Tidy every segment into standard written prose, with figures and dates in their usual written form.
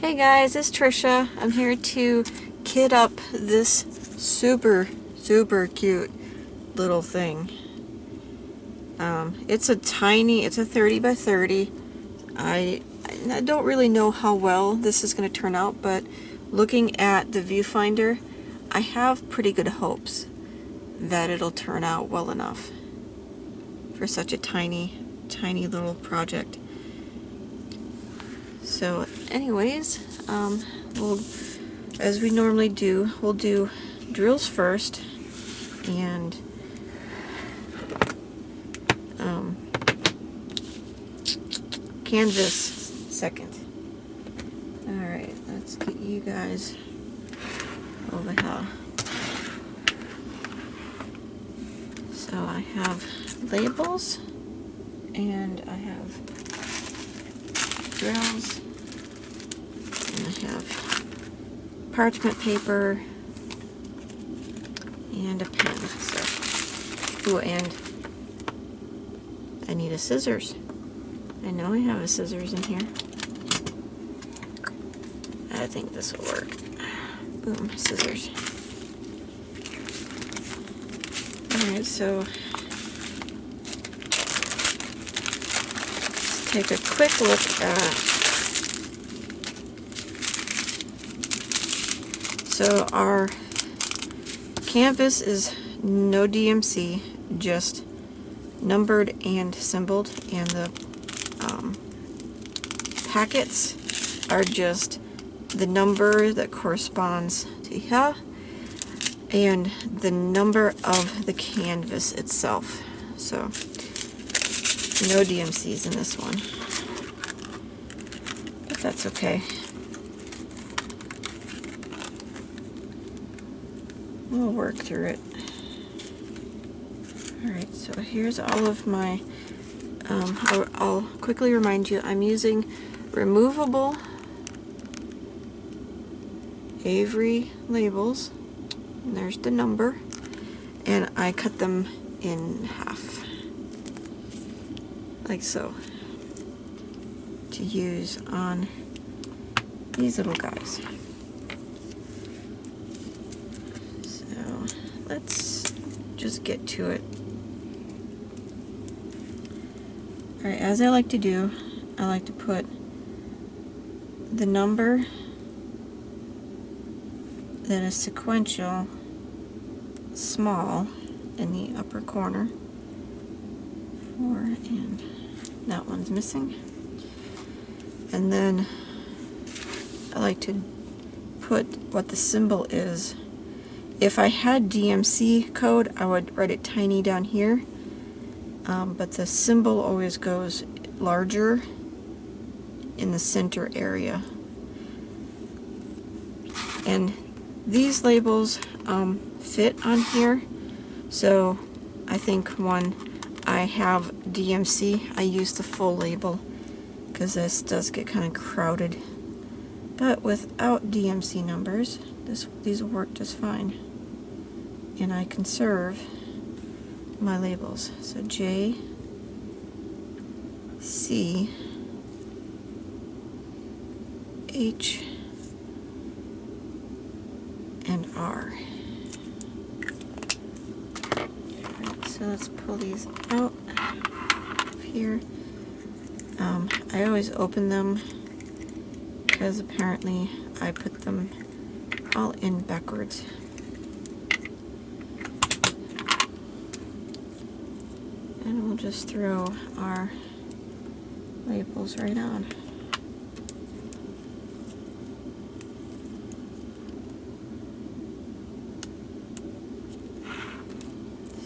Hey guys, it's Trisha. I'm here to kit up this super cute little thing. It's a 30 by 30. I don't really know how well this is going to turn out, but looking at the viewfinder, I have pretty good hopes that it'll turn out well enough for such a tiny little project. So anyways, as we normally do, we'll do drills first and canvas second. Alright, let's get you guys over here. So I have labels and I have drills, and I have parchment paper and a pen. So, and I need a scissors. I know I have a scissors in here. I think this will work. Boom, scissors. Alright, so let's take a quick look at. So our canvas is no DMC, just numbered and symboled, and the packets are just the number that corresponds to here and the number of the canvas itself. So no DMCs in this one, but that's okay. We'll work through it. Alright, so here's all of my, I'll quickly remind you, I'm using removable Avery labels, and there's the number, and I cut them in half, like so, to use on these little guys. So let's just get to it. Alright, as I like to do, I like to put the number that is sequential small in the upper corner. 4, and that one's missing. And then I like to put what the symbol is. If I had DMC code, I would write it tiny down here, but the symbol always goes larger in the center area. And these labels fit on here, so I think when I have DMC, I use the full label, because this does get kind of crowded. But without DMC numbers, these will work just fine. And I conserve my labels. So J, C, H, and R. Right, so let's pull these out of here. I always open them because apparently I put them all in backwards. And we'll just throw our labels right on.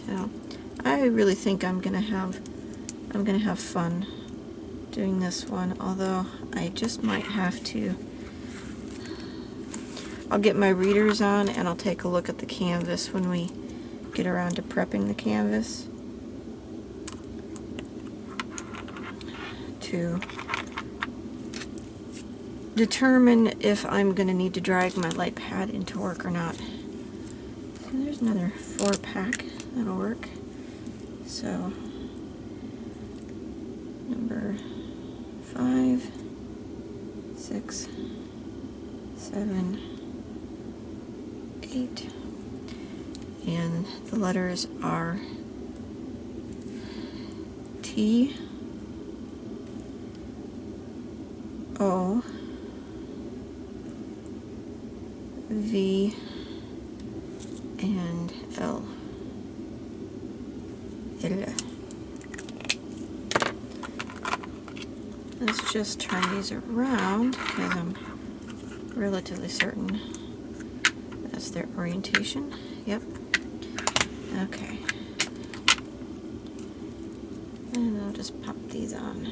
So I really think I'm gonna have fun doing this one, although I just might have to. I'll get my readers on and I'll take a look at the canvas when we get around to prepping the canvas to determine if I'm going to need to drag my light pad into work or not. So there's another 4-pack that'll work. So number 5, 6, 7, 8, and the letters are T, O, V, and L. Let's just turn these around because I'm relatively certain that's their orientation. Yep. Okay. And I'll just pop these on.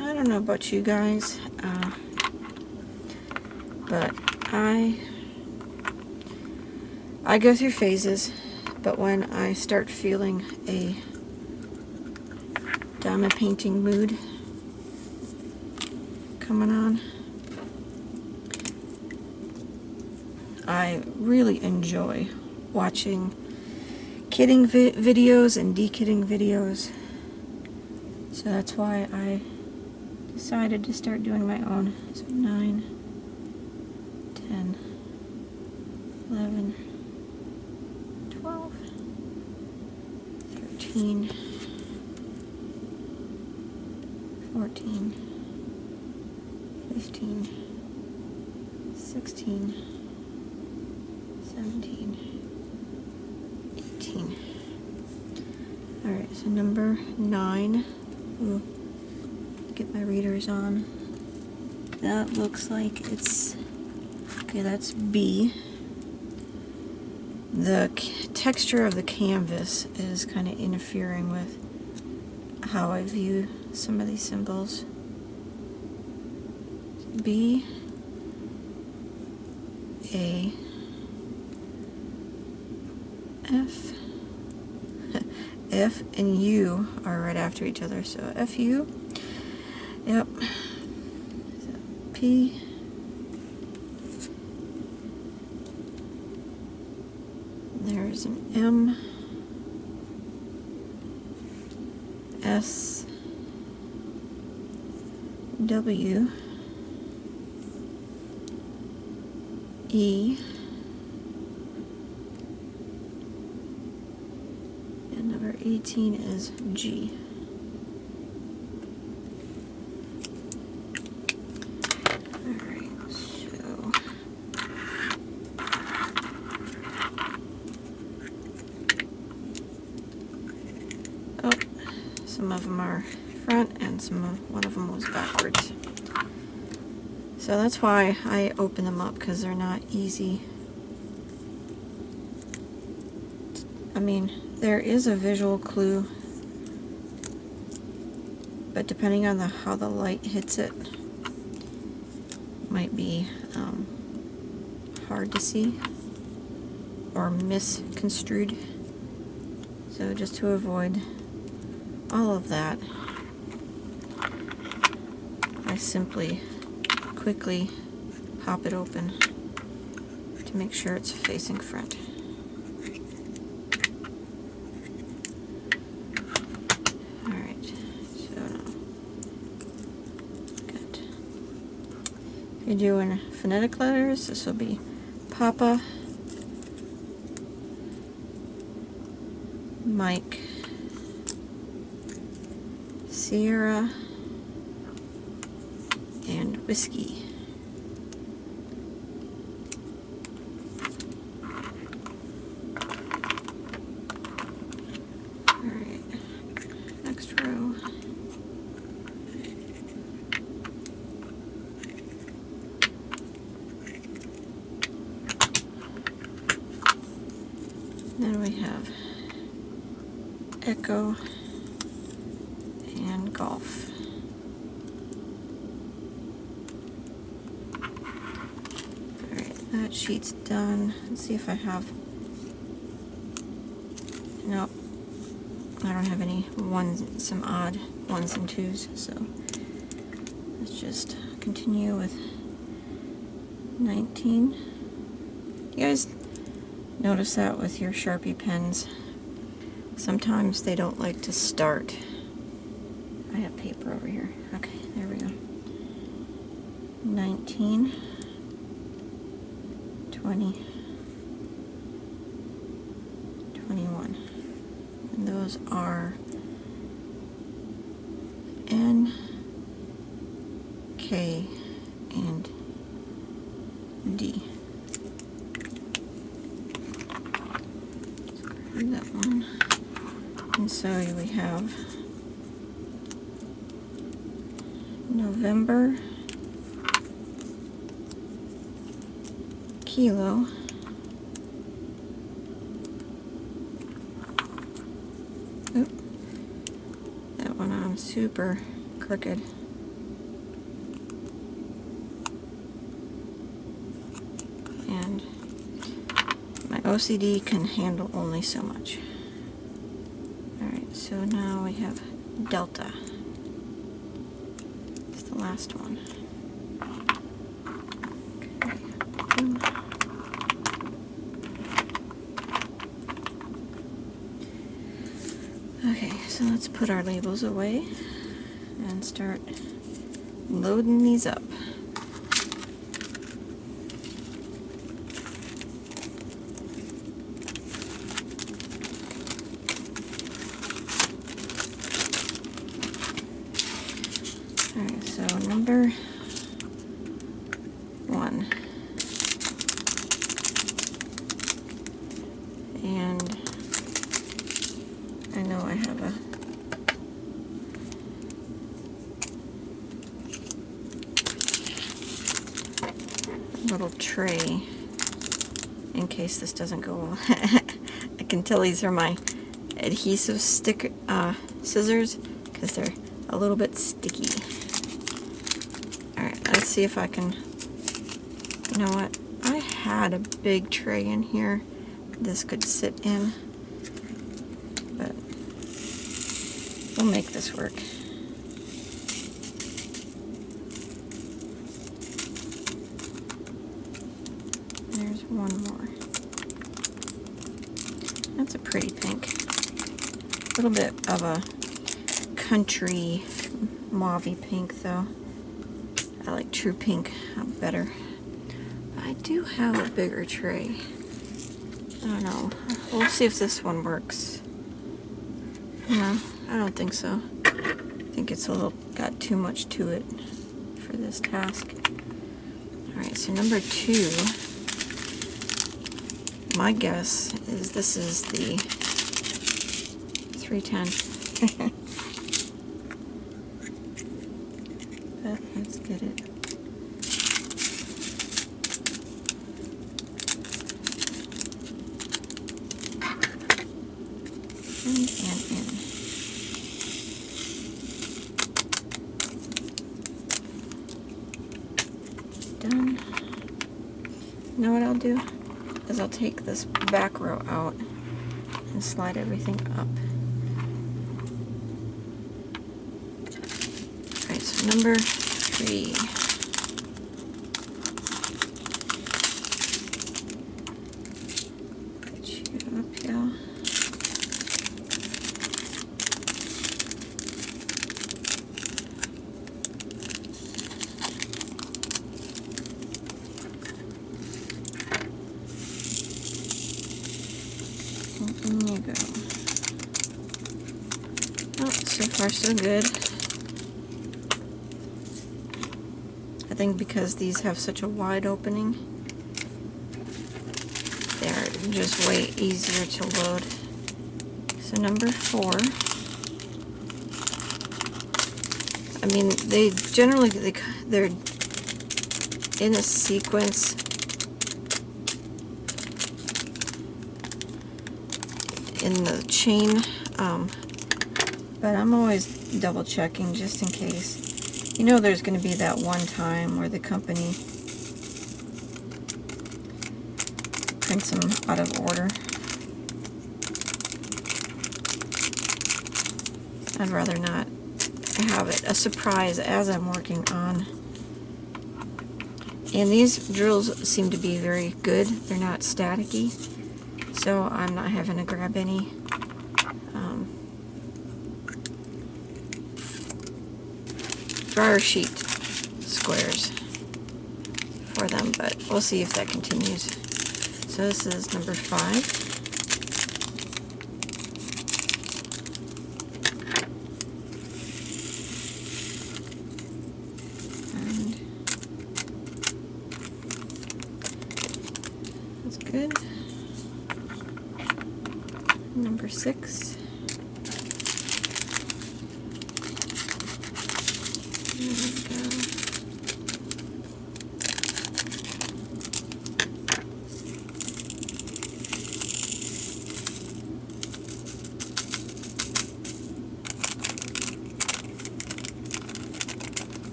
I don't know about you guys, but I go through phases, but when I start feeling a diamond painting mood coming on, I really enjoy watching kitting videos and de-kitting videos, so that's why I decided to start doing my own. So 9, 10, 11, 12, 13, 14, 15, 16, 17, 18. Alright, so number 9. Ooh, get my readers on. That looks like it's, okay, that's B. The texture of the canvas is kind of interfering with how I view some of these symbols. B, A, F, F and U are right after each other, so FU, yep, so P, there's an M, S, W, E, and number 18 is G. Alright, so oh, some of them are front and one of them was backwards. So that's why I open them up, because they're not easy. I mean, there is a visual clue, but depending on how the light hits it, might be hard to see or misconstrued. So just to avoid all of that, I simply quickly pop it open to make sure it's facing front. Alright, so now, good. If you're doing phonetic letters, this will be Papa, Mike, Sierra, and Whiskey. Alright, next row. Then we have Echo and Golf. Alright, that sheet's done. Let's see if I have... Nope. I don't have any some odd 1s and 2s, so let's just continue with 19. You guys notice that with your Sharpie pens? Sometimes they don't like to start. I have paper over here. Okay, there we go. 19, 20, 21. And those are N, K, and D. Let's grab that one. And so we have November, kilo, oop, that one on super crooked. And my OCD can handle only so much. Alright, so now we have delta. It's the last one. Okay, so let's put our labels away and start loading these up. Alright, so number 1. And I know I have a little tray in case this doesn't go well. I can tell these are my adhesive stick scissors because they're a little bit sticky. Alright, let's see if I can, you know what, I had a big tray in here this could sit in, but we'll make this work. There's one more. That's a pretty pink. A little bit of a country mauvey pink though. I like true pink better. But I do have a bigger tray. I don't know. We'll see if this one works. No, I don't think so. I think it's a little got too much to it for this task. Alright, so number 2. My guess is this is the 310. But let's get it. In. Done. You know what I'll do? Is I'll take this back row out and slide everything up. Alright, so number 3. Put you up here. In you go. Oh, so far so good. I think because these have such a wide opening, they're just way easier to load. So number 4. I mean, they generally, they're in a sequence. In the chain, but I'm always double checking just in case. You know there's going to be that one time where the company prints them out of order. I'd rather not have it a surprise as I'm working on And these drills seem to be very good. They're not staticky, so I'm not having to grab any dryer sheet squares for them, but we'll see if that continues. So this is number 5. Good. Number 6. There we go.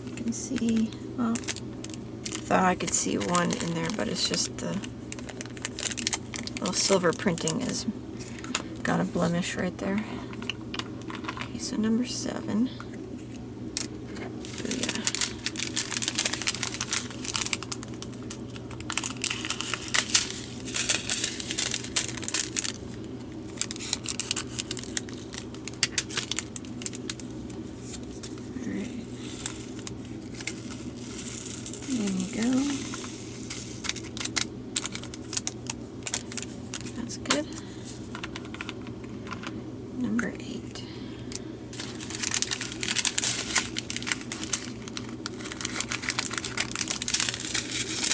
You can see, well, thought I could see one in there, but it's just the little silver printing is got a blemish right there. Okay, so number 7. Booyah. All right. There you go. That's good. Number 8.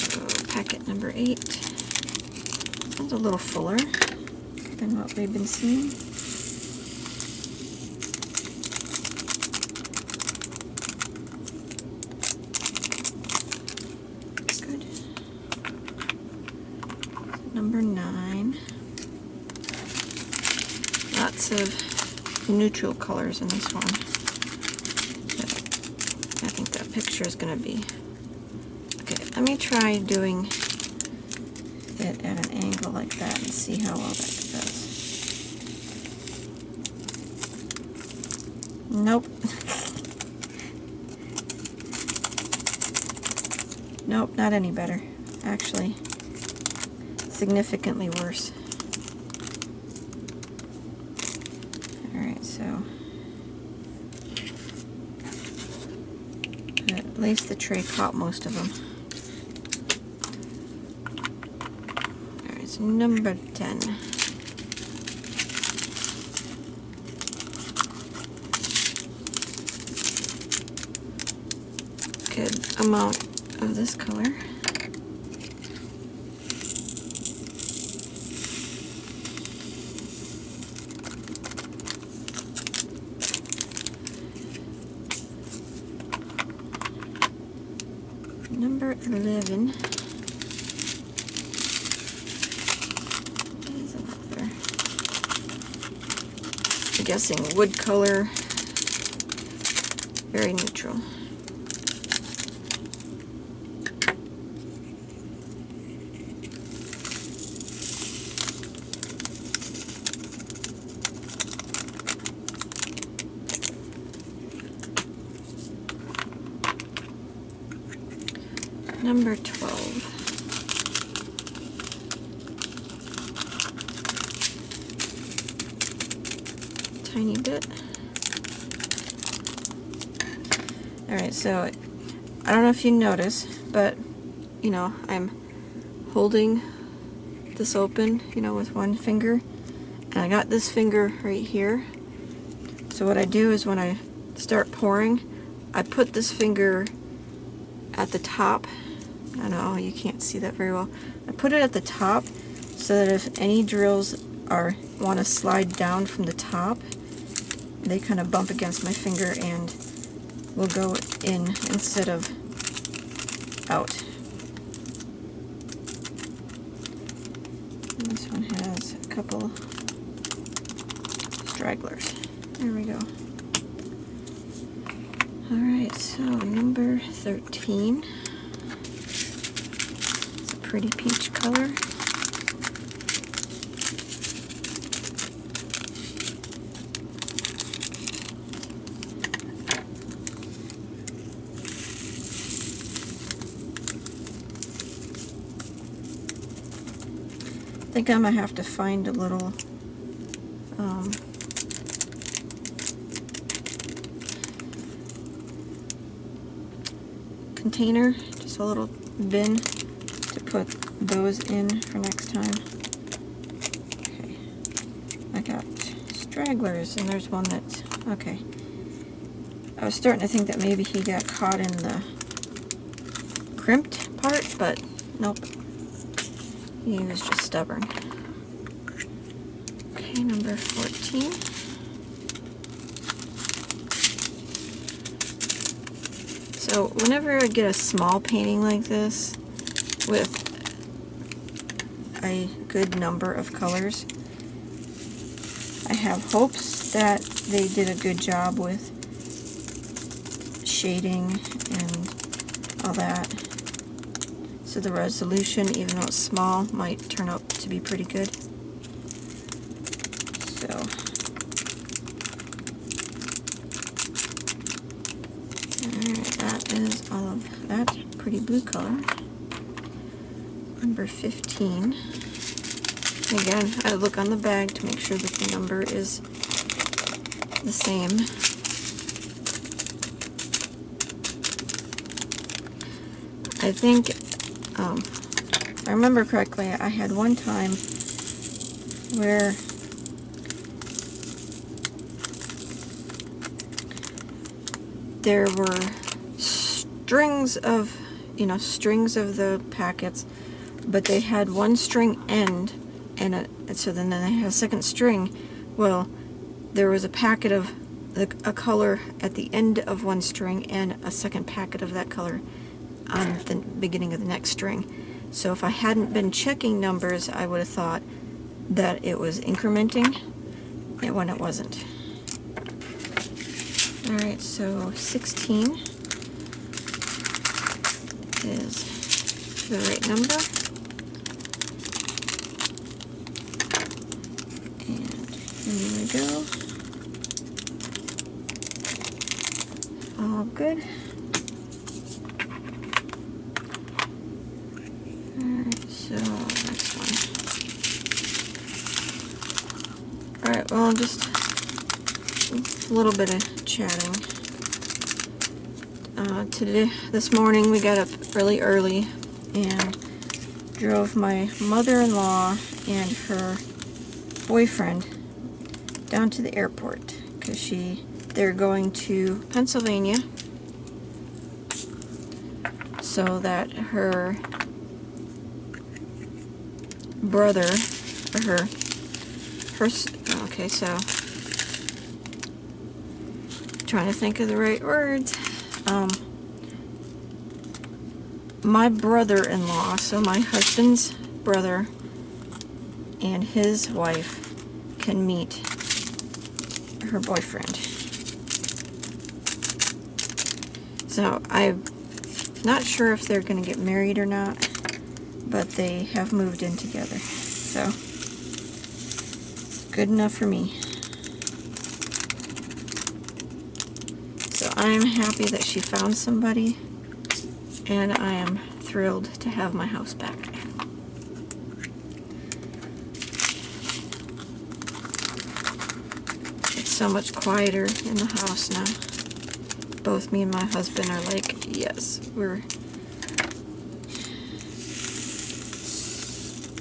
So packet number 8. Sounds a little fuller than what we've been seeing. Good. Number 9. Lots of neutral colors in this one. But I think that picture is going to be... Okay, let me try doing it at an angle like that and see how well that does. Nope. Nope, not any better. Actually, significantly worse. Alright, so at least the tray caught most of them. Alright, so number 10. Good amount of this color. Number 11 is another, I'm guessing wood color, very neutral. Number 12. Tiny bit. Alright, so I don't know if you notice, but you know, I'm holding this open, you know, with one finger, and I got this finger right here. So what I do is when I start pouring, I put this finger at the top. I know you can't see that very well. I put it at the top so that if any drills want to slide down from the top, they kind of bump against my finger and will go in instead of out. And this one has a couple stragglers. There we go. Alright, so number 13. Pretty peach color. think I'm gonna have to find a little container, just a little bin to put those in for next time. Okay, I got stragglers, and there's one that's okay. I was starting to think that maybe he got caught in the crimped part, but nope. He was just stubborn. Okay, number 14. So whenever I get a small painting like this with a good number of colors, I have hopes that they did a good job with shading and all that. So the resolution, even though it's small, might turn out to be pretty good. So alright, that is all of that pretty blue color. Number 15. Again, I look on the bag to make sure that the number is the same. I think, if I remember correctly, I had one time where there were strings of, strings of the packets, but they had one string end, and so then they had a second string. Well, there was a packet of a color at the end of one string and a second packet of that color on the beginning of the next string. So if I hadn't been checking numbers, I would have thought that it was incrementing, and when it wasn't. Alright, so 16 is the right number. And here we go. All good. Alright, so next one. Alright, well, just a little bit of chatting. This morning we got up really early and drove my mother-in-law and her boyfriend down to the airport because they're going to Pennsylvania so that her brother, or okay, so trying to think of the right words. My brother-in-law, so my husband's brother and his wife can meet her boyfriend. So I'm not sure if they're going to get married or not, but they have moved in together. So good enough for me. So I'm happy that she found somebody, and I am thrilled to have my house back. It's so much quieter in the house now. Both me and my husband are like, yes, we're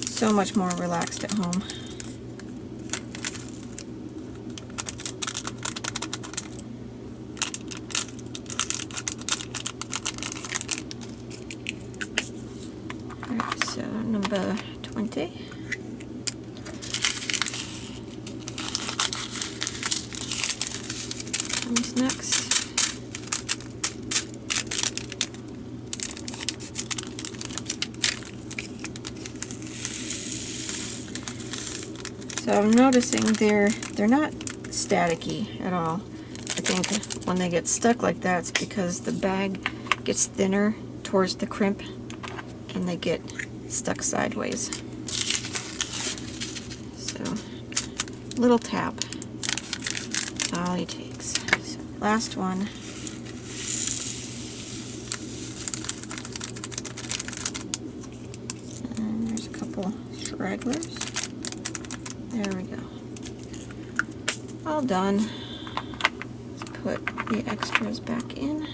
so much more relaxed at home. Alright, so number 20. Comes next. So I'm noticing they're not staticky at all. I think when they get stuck like that, it's because the bag gets thinner towards the crimp and they get stuck sideways. So little tap, that's all it takes. So last one. And there's a couple stragglers. There we go. All done. Let's put the extras back in.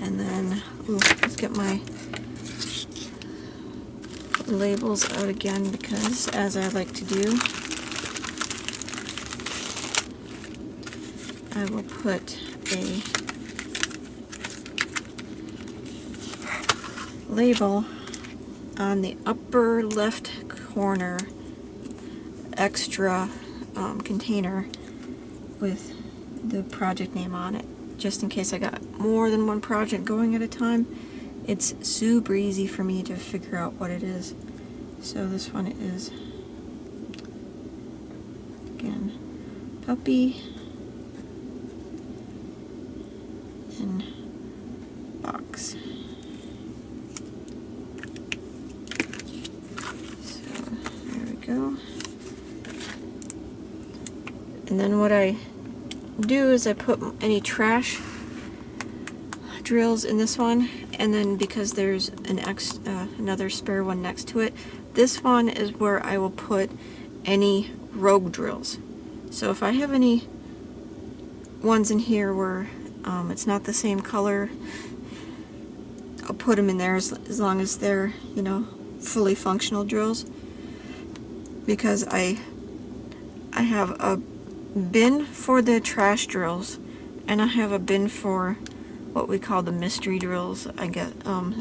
And then, let's get my labels out again, because as I like to do, I will put a label on the upper left corner extra container with the project name on it, just in case I got more than one project going at a time. It's super easy for me to figure out what it is. So this one is, again, puppy and box. So there we go. And then what I do is I put any trash drills in this one, and then because there's an another spare one next to it, this one is where I will put any rogue drills. So if I have any ones in here where it's not the same color, I'll put them in there as long as they're, you know, fully functional drills, because I have a bin for the trash drills, and I have a bin for what we call the mystery drills, I guess,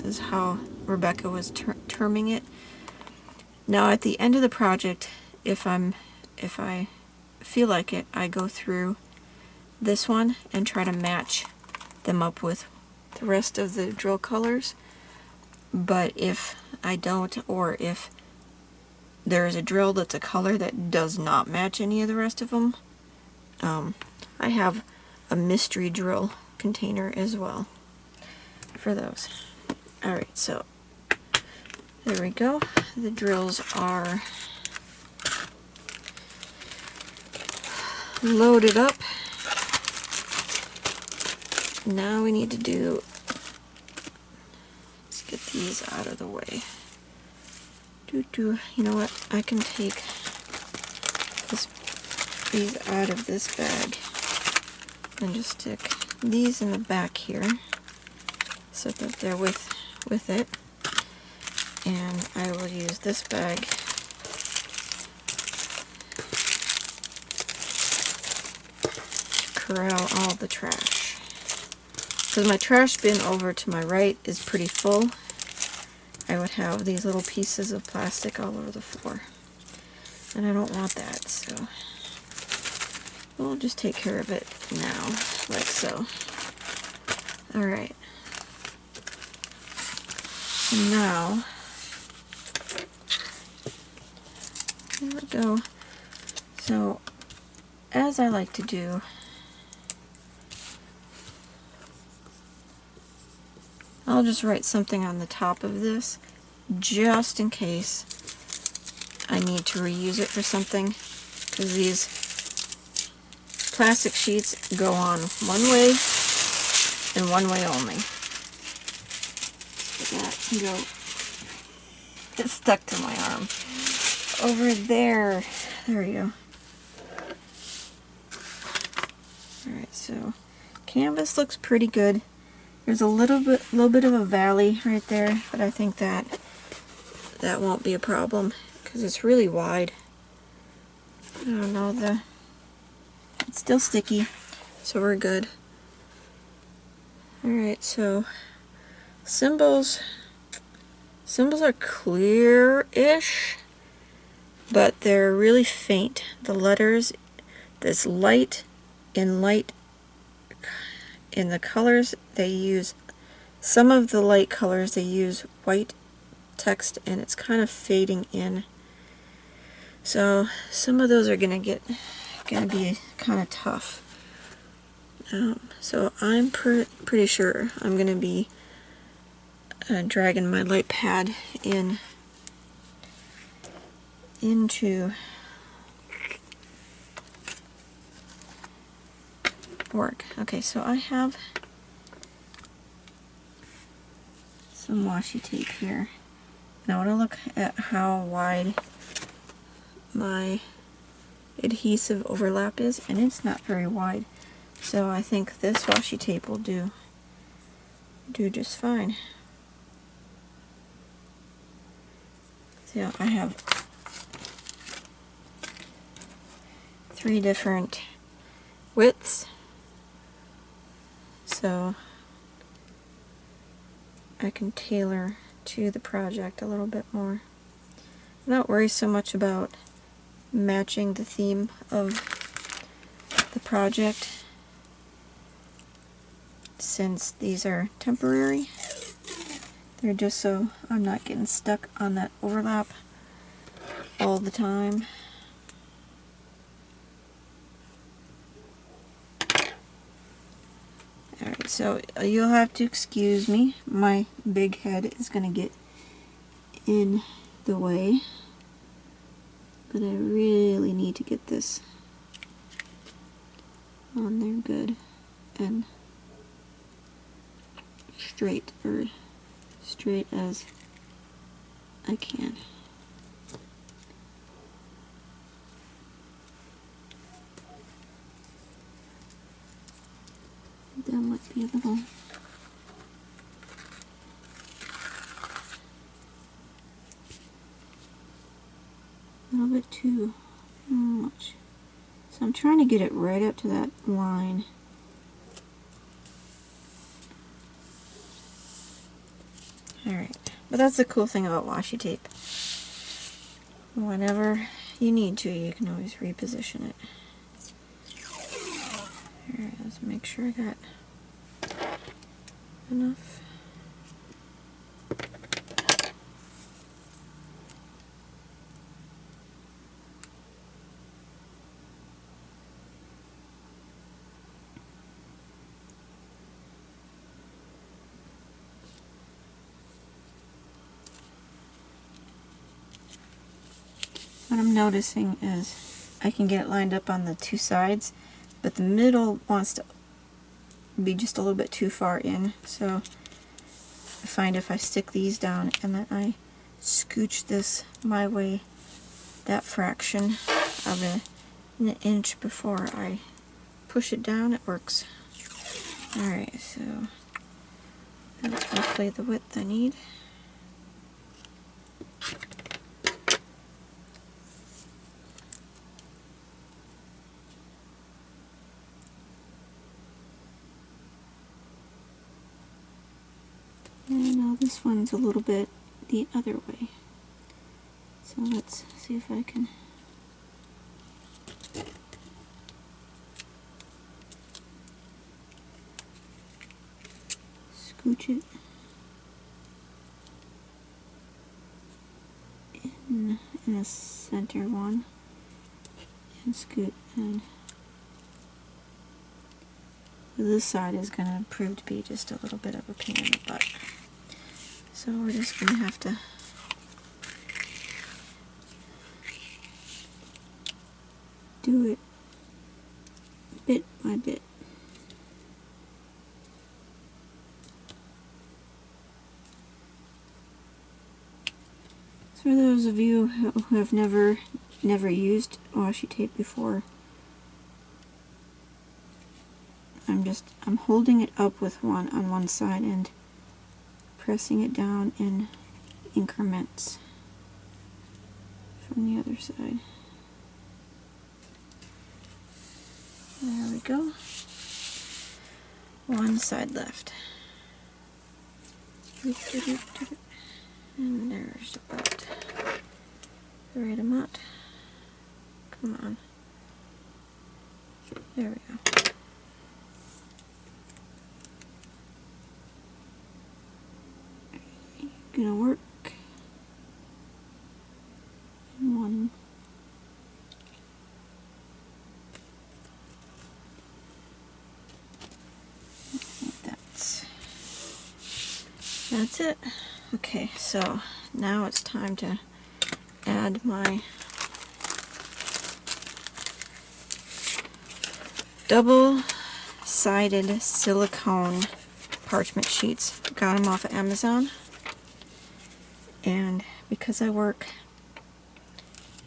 is how Rebecca was terming it. Now at the end of the project, if I feel like it, I go through this one and try to match them up with the rest of the drill colors. But if I don't, or if there is a drill that's a color that does not match any of the rest of them, I have a mystery drill container as well for those. Alright, so there we go. The drills are loaded up. Now we need to do, let's get these out of the way. You know what? I can take these out of this bag and just stick these in the back here so that they're with it. And I will use this bag to corral all the trash. Because my trash bin over to my right is pretty full, I would have these little pieces of plastic all over the floor. And I don't want that, so we'll just take care of it now, like so. Alright. Now, there we go. So, as I like to do, I'll just write something on the top of this, just in case I need to reuse it for something, because these plastic sheets go on one way and one way only. That can go, it's stuck to my arm. Over there, there we go. Alright, so canvas looks pretty good. There's a little bit of a valley right there, but I think that won't be a problem because it's really wide. I don't know, it's still sticky, so we're good. Alright, so symbols are clear-ish, but they're really faint. The letters, this light in the colors they use, some of the light colors they use white text and it's kind of fading in. So some of those are gonna be kind of tough. So I'm pretty sure I'm gonna be dragging my light pad into work. Okay, so I have some washi tape here. Now I want to look at how wide my adhesive overlap is, and it's not very wide. So I think this washi tape will do just fine. So I have 3 different widths, so I can tailor to the project a little bit more. Not worry so much about matching the theme of the project, since these are temporary. They're just so I'm not getting stuck on that overlap all the time. Alright, so you'll have to excuse me. My big head is going to get in the way, but I really need to get this on there good and straight, or straight as I can. That might be a little bit too much. So I'm trying to get it right up to that line. Alright, but that's the cool thing about washi tape. Whenever you need to, you can always reposition it. Alright, let's make sure I got enough. What I'm noticing is I can get it lined up on the 2 sides, but the middle wants to be just a little bit too far in. So I find if I stick these down and then I scooch this my way, that fraction of an inch before I push it down, it works. Alright, so that's roughly the width I need. And now this one's a little bit the other way. So let's see if I can scooch it in the center one and scoot, and this side is going to prove to be just a little bit of a pain in the butt. So we're just going to have to do it bit by bit. So for those of you who have never used washi tape before, I'm holding it up with one on one side and pressing it down in increments from the other side. There we go. One side left. And there's about the right amount. Come on. There we go. Gonna work in one. I think that's it. Okay, so now it's time to add my double-sided silicone parchment sheets. Got them off of Amazon. And because I work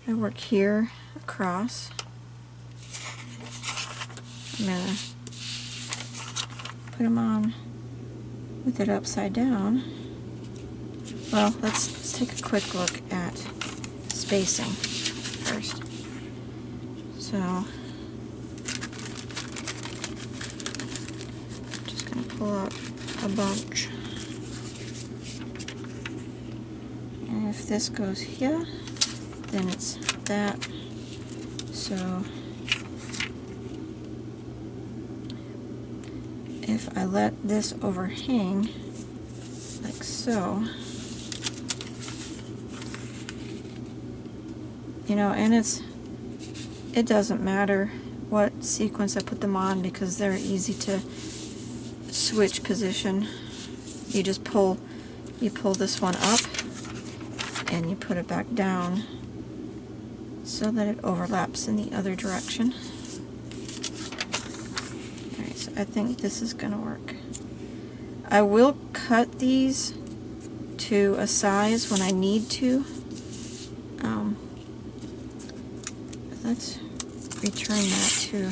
I work here across. I'm going to put them on with it upside down. Well, let's take a quick look at spacing first. So, I'm just going to pull out a bunch. And if this goes here, then it's that. So, if I let this overhang, like so, you know, and it doesn't matter what sequence I put them on because they're easy to switch position. You just pull this one up and you put it back down so that it overlaps in the other direction. Alright, so I think this is gonna work. I will cut these to a size when I need to. Let's return that too,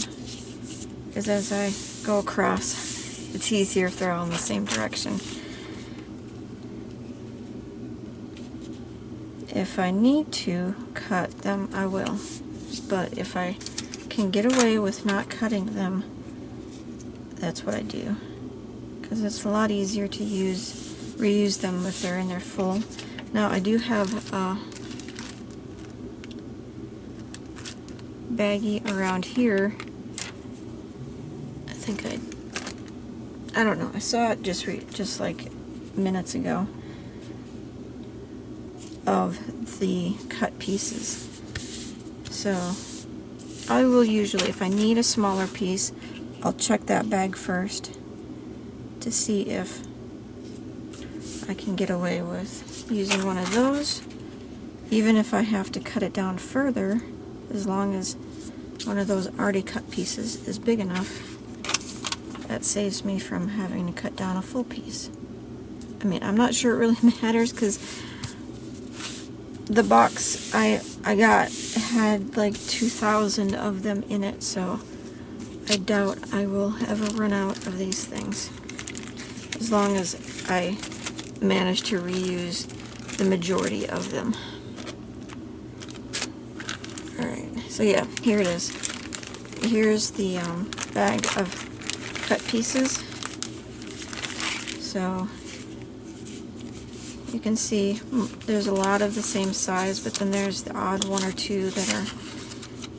because as I go across, it's easier if they're all in the same direction. If I need to cut them, I will. But if I can get away with not cutting them, that's what I do. Because it's a lot easier to reuse them if they're in their full. Now I do have a baggie around here. I think I don't know. I saw it just like minutes ago of the cut pieces. So I will usually, if I need a smaller piece, I'll check that bag first to see if I can get away with using one of those, even if I have to cut it down further, as long as one of those already cut pieces is big enough. That saves me from having to cut down a full piece. I mean, I'm not sure it really matters because the box I got had like 2,000 of them in it, so I doubt I will ever run out of these things, as long as I manage to reuse the majority of them. Alright, so yeah, here it is. Here's the bag of cut pieces. So you can see there's a lot of the same size, but then there's the odd one or two that are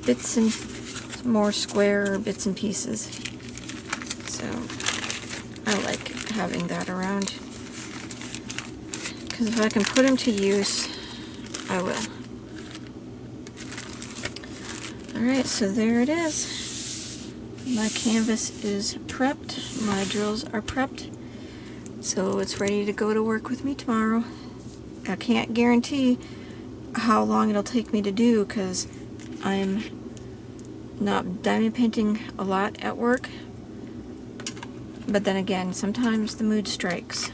bits and more square bits and pieces. So I like having that around, because if I can put them to use, I will. Alright, so there it is. My canvas is prepped, my drills are prepped, so it's ready to go to work with me tomorrow. I can't guarantee how long it'll take me to do because I'm not diamond painting a lot at work, but then again, sometimes the mood strikes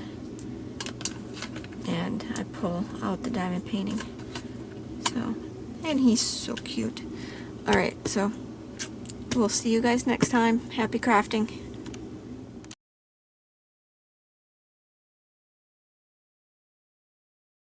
and I pull out the diamond painting. So, and he's so cute. Alright, so we'll see you guys next time. Happy crafting.